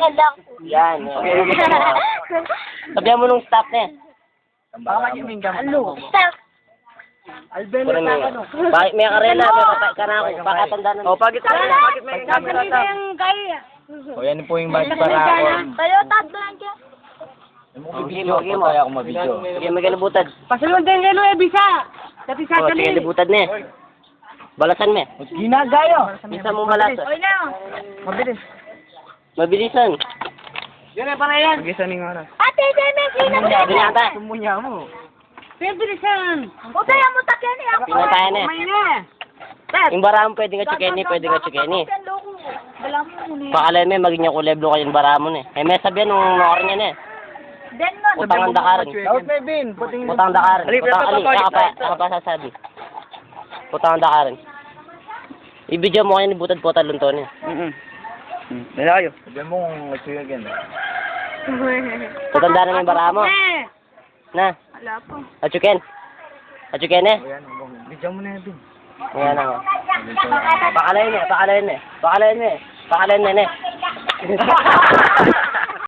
Kala ko. Yan. Sabihan mo nung stop na yan. Baka yung minggan. Ano? Stop. Albelo Kunin mo sa yan. Bakit may karela? May patay ka na ako. Pakatanda na. O, pagit may camera Kanina yung kaya. O yan po yung bike para ako. Tayo, tatlo lang dyan. Video mo, kaya ako mabidyo. Sige, may kalibutad. Pasalun din kayo, Bisa. Dati sa O, sige, kalibutad na eh. Balasan mo eh. Ginagayo. Isa mong balasan. Oy na. Mabilis. Mabilisan. Yan na para yan. Mag-isa ning oras. Ate, Deme, sino Sabi niya ata. Sumunya mo. Pabilisan. Utay ang mutakyan eh. Ako Pinatayan na eh. May na. Yung baramo pwede nga chukeni, pwede nga chukeni. Wala mo muna eh. Pakalay mo, maging yung kuleblo kayong baramo na eh. Eh, may sabihan nung nakar niya na eh. Then mo. Utang ang dakaran. Dapat may bin. Puting Utang ang dakaran. Ali, Saka pa sasabi. Utang ang dakaran. Ibidyo mo kayo ni Butad po talunto niya. Nalayo. Sabihan mo kung mag-suya again. Tutanda na yung baramo. Na, Wala po. achuken. Achuken eh. O yan, video mo na yan, Bin. Ayan ako. Pakalayin eh. Pakalayin eh. Pakalayin eh. Pakalayin na eh.